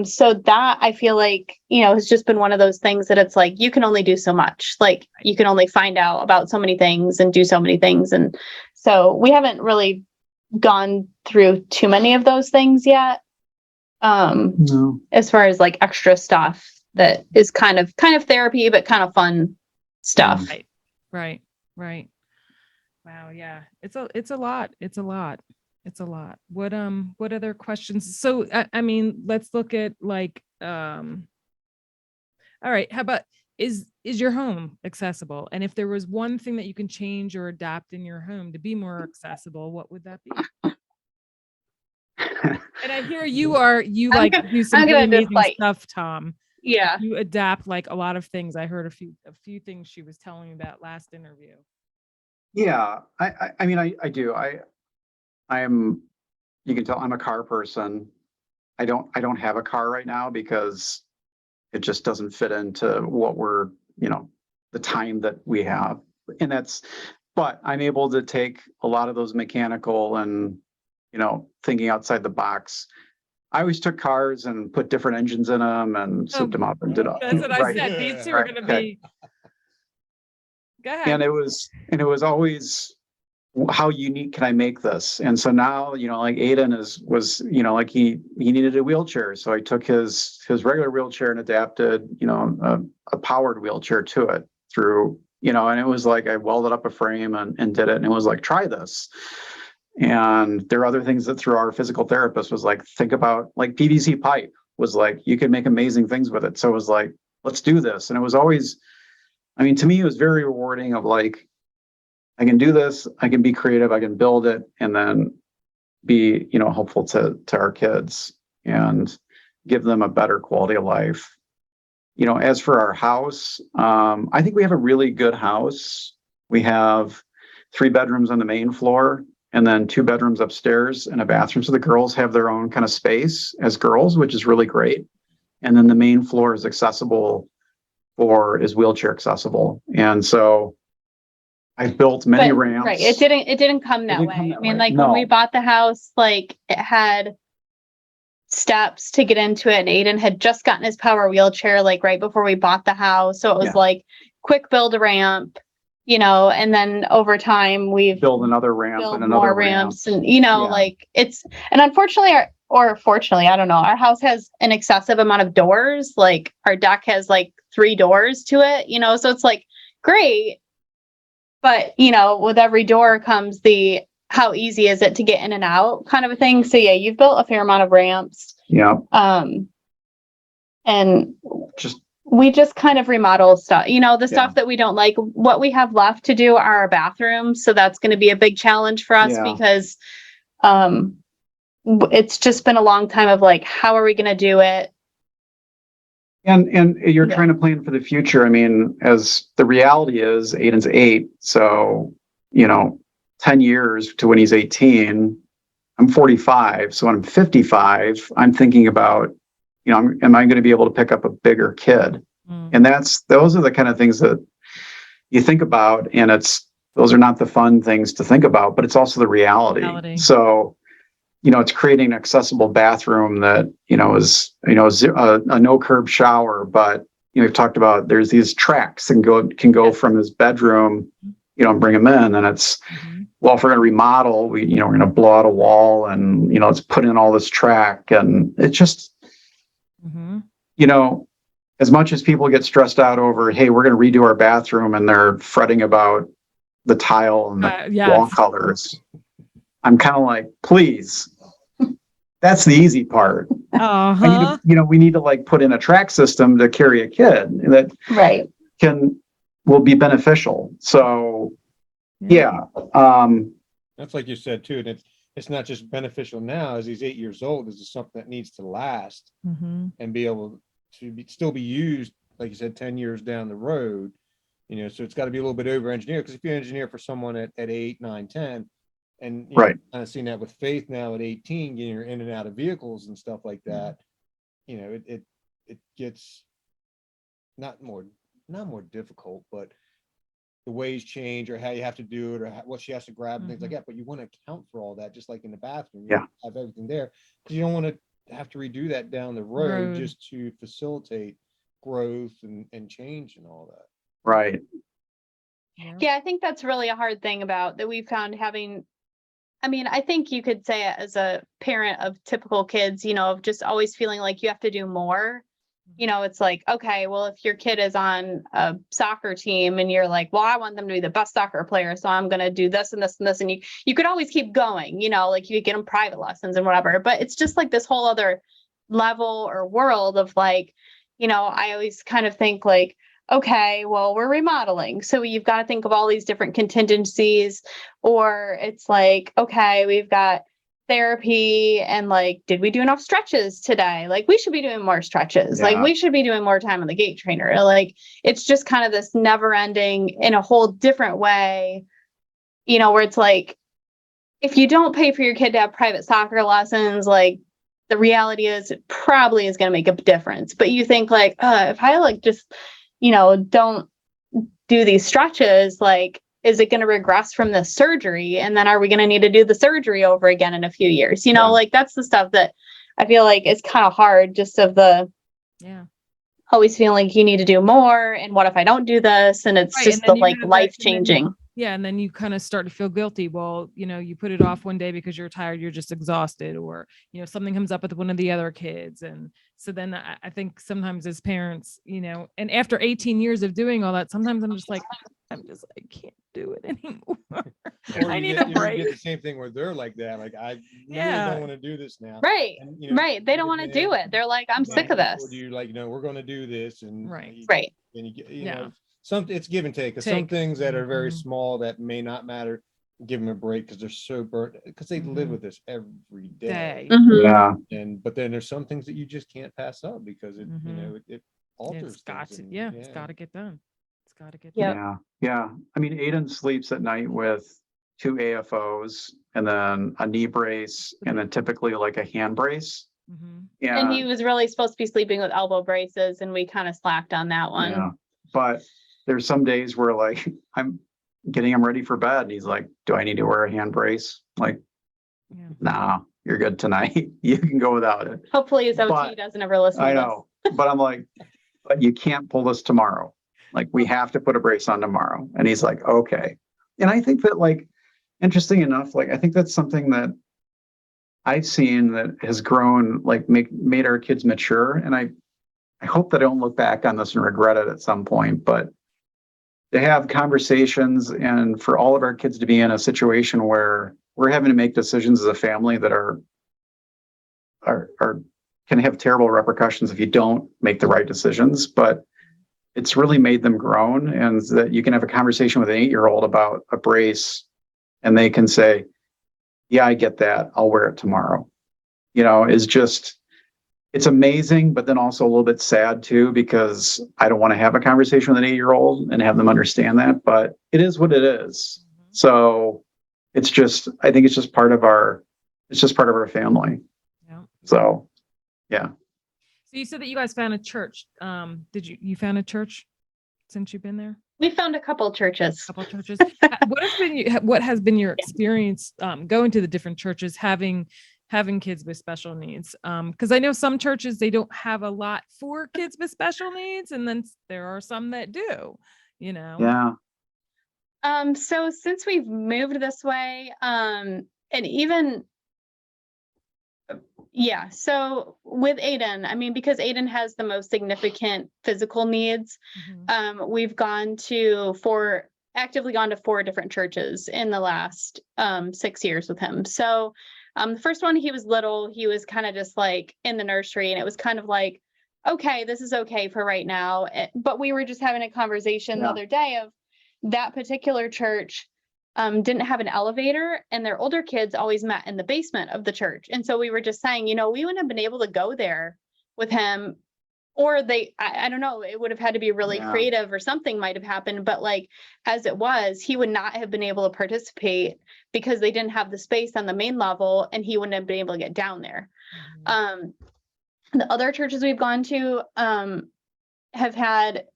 So that I feel like, has just been one of those things that it's like, you can only do so much. Like you can only find out about so many things and do so many things. And so we haven't really gone through too many of those things yet. No. As far as like extra stuff that is kind of therapy, but kind of fun stuff. Right. Wow. Yeah. It's a lot. What other questions? So, I mean, let's look at like, all right. How about, is your home accessible? And if there was one thing that you can change or adapt in your home to be more accessible, what would that be? And I hear you do some I'm pretty gonna just, amazing like, stuff, Tom. Yeah. You adapt like a lot of things. I heard a few things she was telling me about last interview. Yeah, I mean, I do. I'm, you can tell I'm a car person. I don't have a car right now because it just doesn't fit into what we're, the time that we have. And but I'm able to take a lot of those mechanical and, thinking outside the box. I always took cars and put different engines in them and souped them up and did all. That's what I Right. said. These two are Right, going to okay. be. Go ahead. And it was always, how unique can I make this? And so now, like Aiden was, like he needed a wheelchair. So I took his regular wheelchair and adapted, a powered wheelchair to it through, and it was like I welded up a frame and did it. And it was like, try this. And there are other things that through our physical therapist was like, think about like PVC pipe was like, you could make amazing things with it. So it was like, let's do this. And it was always, I mean, to me, it was very rewarding of like, I can do this, I can be creative, I can build it, and then be, helpful to our kids and give them a better quality of life. As for our house, I think we have a really good house. We have 3 bedrooms on the main floor and then 2 bedrooms upstairs and a bathroom. So the girls have their own kind of space as girls, which is really great. And then the main floor is wheelchair accessible. And so I built many ramps. Right. It didn't come that way. I mean, like when we bought the house, like it had steps to get into it, and Aiden had just gotten his power wheelchair like right before we bought the house. So it was like quick build a ramp, and then over time we've built another ramp built and another more ramps and like and unfortunately or fortunately, I don't know, our house has an excessive amount of doors. Like our deck has like 3 doors to it, so it's like great. But, with every door comes how easy is it to get in and out kind of a thing. So yeah, you've built a fair amount of ramps. Yeah. And we just kind of remodel stuff, stuff that we don't like. What we have left to do are our bathrooms. So that's going to be a big challenge for us because, it's just been a long time of like, how are we going to do it? And you're trying to plan for the future. I mean, as the reality is, Aiden's 8, so 10 years to when he's 18. I'm 45, so when I'm 55, I'm thinking about, am I going to be able to pick up a bigger kid? And those are the kind of things that you think about, and those are not the fun things to think about, but it's also the reality. So it's creating an accessible bathroom that, is, a no curb shower, but, we've talked about there's these tracks and can go from his bedroom, and bring him in. And it's, well, if we're going to remodel, we're going to blow out a wall and, let's put in all this track. And it just, as much as people get stressed out over, hey, we're going to redo our bathroom and they're fretting about the tile and the wall colors. I'm kind of like, please. That's the easy part. We need to like put in a track system to carry a kid that will be beneficial. So that's like you said too. And it's not just beneficial now as he's 8 years old. This is something that needs to last and be able to still be used, like you said, 10 years down the road. So it's got to be a little bit over engineered, because if you engineer for someone at 8, 9, 10, and kind of seen that with Faith now at 18, getting her in and out of vehicles and stuff like that, it gets not more difficult, but the ways change or how you have to do it or what she has to grab and things like that. But you want to account for all that, just like in the bathroom. You have everything there because you don't want to have to redo that down the road just to facilitate growth and change and all that. Right. Yeah, I think that's really a hard thing about that we found having. I mean, I think you could say it as a parent of typical kids, of just always feeling like you have to do more. It's like, okay, well, if your kid is on a soccer team and you're like, well, I want them to be the best soccer player, so I'm going to do this and this and this. And you could always keep going, like you could get them private lessons and whatever. But it's just like this whole other level or world of like, I always kind of think like, okay, well, we're remodeling. So you've got to think of all these different contingencies, or it's like, okay, we've got therapy and like, did we do enough stretches today? Like we should be doing more stretches. Like we should be doing more time on the gait trainer. Like it's just kind of this never ending in a whole different way, where it's like, if you don't pay for your kid to have private soccer lessons, like the reality is it probably is going to make a difference. But you think like, if I like just, don't do these stretches, like, is it going to regress from the surgery? And then are we going to need to do the surgery over again in a few years? Like that's the stuff that I feel like is kind of hard, just of the always feeling like you need to do more. And what if I don't do this? And it's just the like life changing. And then you kind of start to feel guilty. Well, you put it off one day because you're tired, you're just exhausted, or, something comes up with one of the other kids. And so then I think sometimes as parents, and after 18 years of doing all that, sometimes I'm just like, I can't do it anymore. I need a break. You get the same thing where they're like that. Like, I really don't want to do this now. Right. And, They don't want to do it. They're like, I'm sick of this. Or do you like, we're going to do this. And right. And you know, it's give and take. Some things that are very small that may not matter, give them a break because they're so burnt, because they live with this every day. But then there's some things that you just can't pass up because it it alters. It's got to it's got to get done. It's got to get done. Yeah. I mean, Aiden sleeps at night with 2 AFOs and then a knee brace and then typically like a hand brace. And he was really supposed to be sleeping with elbow braces, and we kind of slacked on that one. But there's some days where like I'm getting him ready for bed and he's like, do I need to wear a hand brace? Like, nah, you're good tonight. You can go without it. Hopefully his OT doesn't ever listen to I know. But I'm like, but you can't pull this tomorrow. Like we have to put a brace on tomorrow. And he's like, okay. And I think that like, interesting enough, like I think that's something that I've seen that has grown, like made our kids mature. And I hope that I don't look back on this and regret it at some point, but to have conversations and for all of our kids to be in a situation where we're having to make decisions as a family that are can have terrible repercussions if you don't make the right decisions, but it's really made them grown, and that you can have a conversation with an 8-year-old about a brace and they can say, yeah, I get that. I'll wear it tomorrow. Is just, it's amazing, but then also a little bit sad too, because I don't want to have a conversation with an 8-year-old and have them understand that, but it is what it is. So it's just, I think it's just part of our family. So, yeah. So you said that you guys found a church. Did you found a church since you've been there? We found a couple churches. What has been your experience going to the different churches, having kids with special needs? Because I know some churches, they don't have a lot for kids with special needs, and then there are some that do. Yeah. So since we've moved this way, and even. Yeah. So with Aiden, I mean, because Aiden has the most significant physical needs, we've actively gone to 4 different churches in the last 6 years with him. So the first one, he was little, he was kind of just like in the nursery, and it was kind of like, okay, this is okay for right now. But we were just having a conversation the other day of that particular church. Didn't have an elevator, and their older kids always met in the basement of the church. And so we were just saying, we wouldn't have been able to go there with him, or I don't know, it would have had to be really creative, or something might have happened. But like, as it was, he would not have been able to participate because they didn't have the space on the main level, and he wouldn't have been able to get down there. The other churches we've gone to have had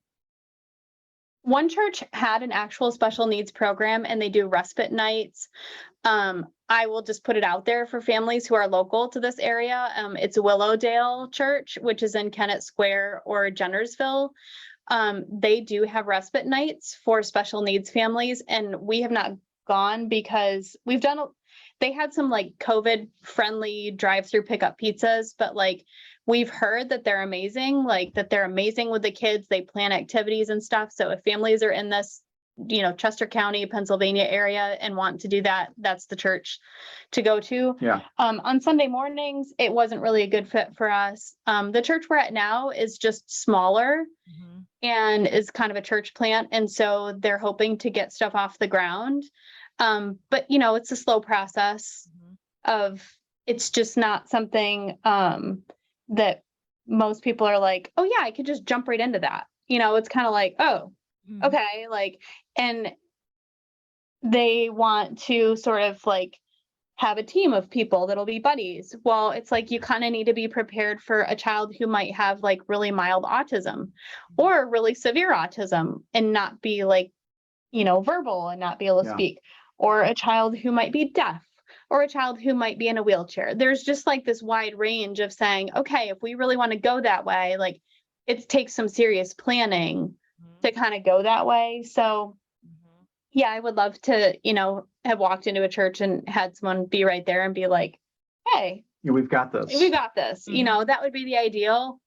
one church had an actual special needs program and they do respite nights. I will just put it out there for families who are local to this area. It's Willowdale Church, which is in Kennett Square or Jennersville. They do have respite nights for special needs families, and we have not gone because they had some like COVID friendly drive-through pickup pizzas, but like we've heard that they're amazing, like that they're amazing with the kids. They plan activities and stuff. So if families are in this, Chester County, Pennsylvania area and want to do that, that's the church to go to. Yeah. On Sunday mornings, it wasn't really a good fit for us. The church we're at now is just smaller and is kind of a church plant. And so they're hoping to get stuff off the ground. But it's a slow process it's just not something that most people are like, oh yeah, I could just jump right into that. It's kind of like, oh, okay. Like, and they want to sort of like have a team of people that'll be buddies. Well, it's like, you kind of need to be prepared for a child who might have like really mild autism or really severe autism and not be like, verbal and not be able to speak, or a child who might be deaf, or a child who might be in a wheelchair. There's just like this wide range of saying, okay, if we really want to go that way, like it takes some serious planning to kind of go that way. So yeah, I would love to, have walked into a church and had someone be right there and be like, hey, we've got this. We got this. That would be the ideal.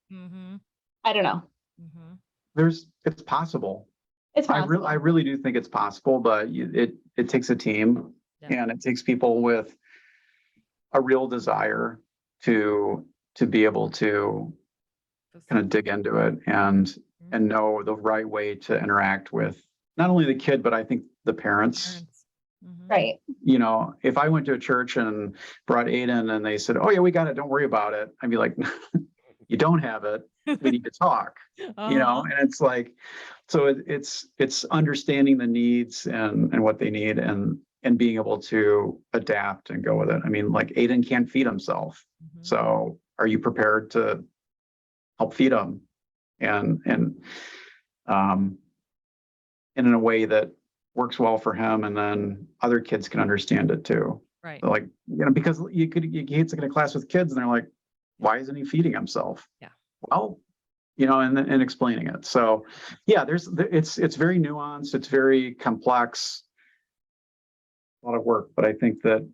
I don't know. It's possible. It's possible. I really do think it's possible, but it takes a team and it takes people with a real desire to be able to kind of dig into it and know the right way to interact with not only the kid, but I think the parents. Right. If I went to a church and brought Aiden and they said, oh yeah, we got it, don't worry about it, I'd be like, you don't have it, we need to talk. And it's like, so it's understanding the needs and what they need and being able to adapt and go with it. I mean, like Aiden can't feed himself. So are you prepared to help feed him and in a way that works well for him, and then other kids can understand it too. Right. Like, because you sit in a class with kids and they're like, why isn't he feeding himself? Yeah. Well, and explaining it. So yeah, it's very nuanced. It's very complex, a lot of work, but I think that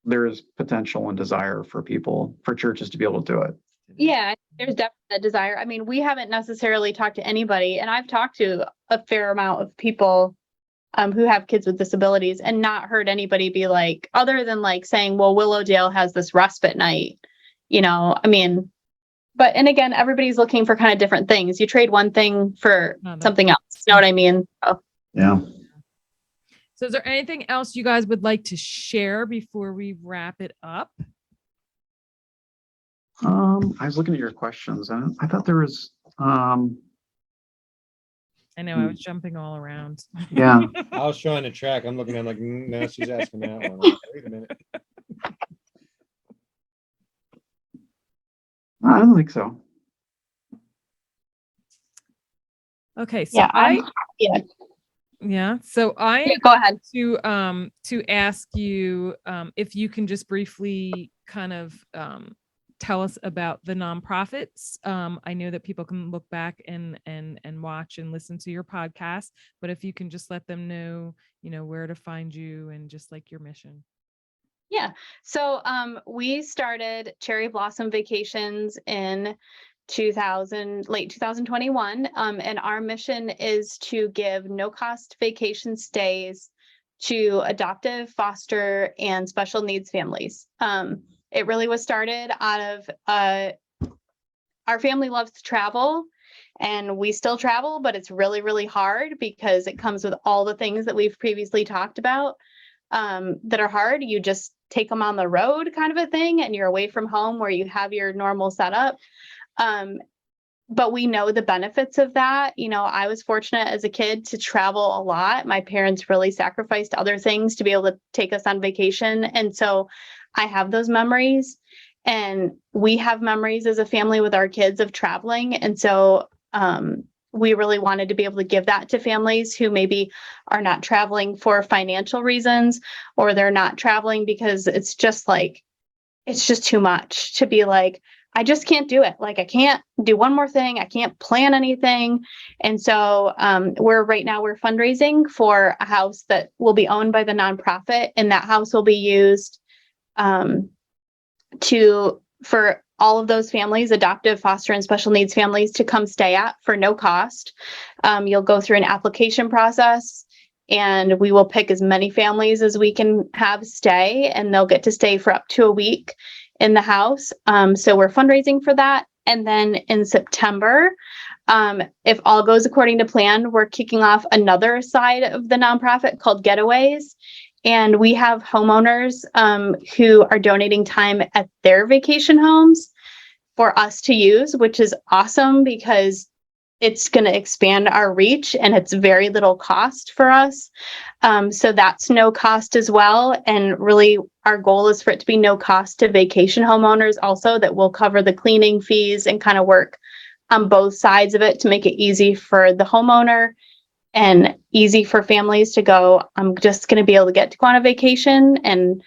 there is potential and desire for churches to be able to do it. Yeah, there's definitely a desire. I mean, we haven't necessarily talked to anybody, and I've talked to a fair amount of people who have kids with disabilities and not heard anybody be like, other than like saying, well, Willowdale has this respite night, I mean, and again, everybody's looking for kind of different things. You trade one thing for something else. You know what I mean? Oh. Yeah. So is there anything else you guys would like to share before we wrap it up? I was looking at your questions. I thought there was, I know I was jumping all around. Yeah. I was trying to track. I'm looking at like, now she's asking that one. Wait a minute. I don't think so. Okay. So So I go ahead to ask you if you can just briefly kind of tell us about the nonprofits. I know that people can look back and watch and listen to your podcast, but if you can just let them know, where to find you and just like your mission. Yeah. So we started Cherry Blossom Vacations in late 2021. And our mission is to give no-cost vacation stays to adoptive, foster, and special needs families. It really was started out of our family loves to travel, and we still travel, but it's really, really hard because it comes with all the things that we've previously talked about that are hard. You just take them on the road kind of a thing, and you're away from home where you have your normal setup. But we know the benefits of that. I was fortunate as a kid to travel a lot. My parents really sacrificed other things to be able to take us on vacation. And so I have those memories, and we have memories as a family with our kids of traveling. And so we really wanted to be able to give that to families who maybe are not traveling for financial reasons, or they're not traveling because it's just too much to be like, I just can't do it. Like, I can't do one more thing. I can't plan anything. And so we're fundraising for a house that will be owned by the nonprofit, and that house will be used for all of those families, adoptive, foster, and special needs families, to come stay at for no cost. You'll go through an application process, and we will pick as many families as we can have stay, and they'll get to stay for up to a week in the house. So we're fundraising for that. And then in September, if all goes according to plan, we're kicking off another side of the nonprofit called Getaways. And we have homeowners who are donating time at their vacation homes for us to use, which is awesome because it's going to expand our reach, and it's very little cost for us. So that's no cost as well. And really, our goal is for it to be no cost to vacation homeowners also, that will cover the cleaning fees and kind of work on both sides of it to make it easy for the homeowner and easy for families to go, I'm just going to be able to go on a vacation. And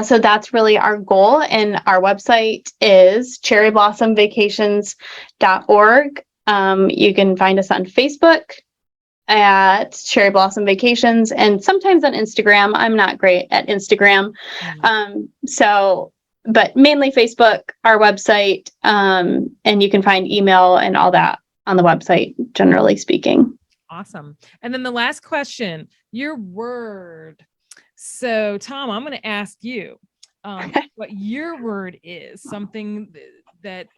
so that's really our goal. And our website is cherryblosomvacations.org. You can find us on Facebook at Cherry Blossom Vacations, and sometimes on Instagram. I'm not great at Instagram. But mainly Facebook, our website, and you can find email and all that on the website, generally speaking. Awesome. And then the last question, your word. So Tom, I'm going to ask you what your word is, something that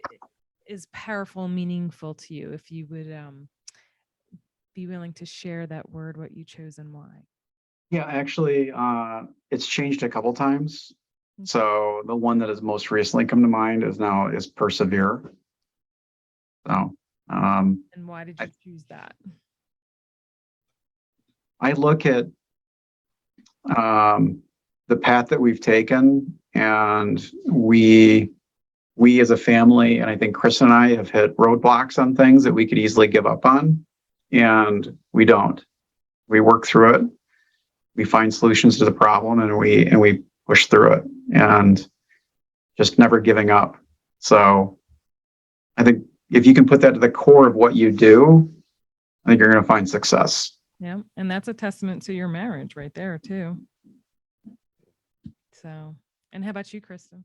is powerful, meaningful to you. If you would be willing to share that word, what you chose and why. Yeah, actually, it's changed a couple times. So the one that has most recently come to mind is persevere. So, and why did you choose that? I look at the path that we've taken, and we as a family, and I think Kristen and I have hit roadblocks on things that we could easily give up on, and we don't. We work through it. We find solutions to the problem, and we push through it, and just never giving up. So I think if you can put that to the core of what you do, I think you're going to find success. Yeah. And that's a testament to your marriage right there too. So, and how about you, Kristen?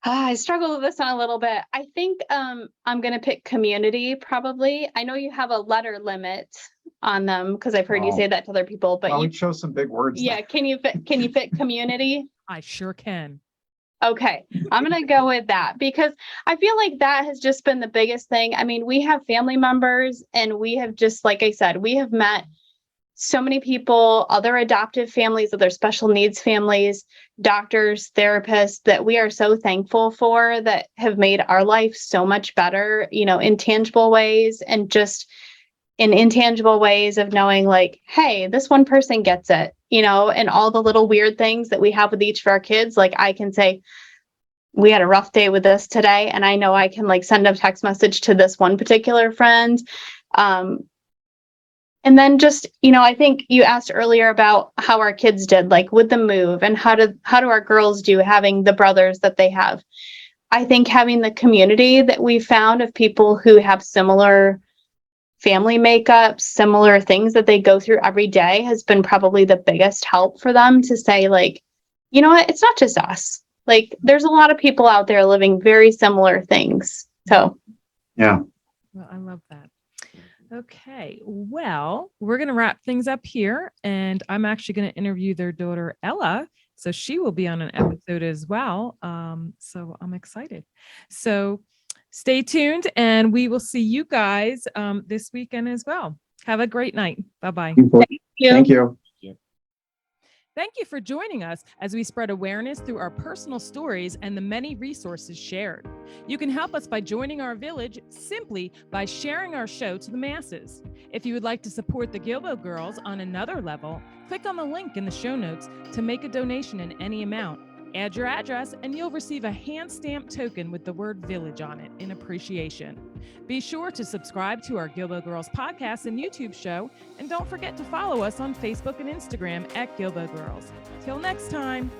I struggle with this one a little bit. I think I'm going to pick community, probably. I know you have a letter limit on them because I've heard you say that to other people, but you chose some big words. Yeah. Can you fit community? I sure can. Okay, I'm going to go with that because I feel like that has just been the biggest thing. I mean, we have family members, and we have just, like I said, we have met so many people, other adoptive families, other special needs families, doctors, therapists that we are so thankful for, that have made our life so much better, in tangible ways, and just in intangible ways of knowing like, hey, this one person gets it, and all the little weird things that we have with each of our kids. Like, I can say, we had a rough day with this today, and I know I can like send a text message to this one particular friend. And then just, I think you asked earlier about how our kids did, like with the move, and how do our girls do having the brothers that they have. I think having the community that we found of people who have similar family makeup, similar things that they go through every day, has been probably the biggest help for them to say, like, you know what, it's not just us. Like, there's a lot of people out there living very similar things. So, yeah. Well, I love that. Okay. Well, we're going to wrap things up here, and I'm actually going to interview their daughter, Ella. So she will be on an episode as well. So I'm excited. So stay tuned, and we will see you guys this weekend as well. Have a great night. Bye-bye. Thank you. Thank you for joining us as we spread awareness through our personal stories and the many resources shared. You can help us by joining our village simply by sharing our show to the masses. If you would like to support the Guilbault Girls on another level, click on the link in the show notes to make a donation in any amount. Add your address and you'll receive a hand-stamped token with the word village on it in appreciation. Be sure to subscribe to our Guilbault Girls podcast and YouTube show, and don't forget to follow us on Facebook and Instagram at Guilbault Girls. Till next time.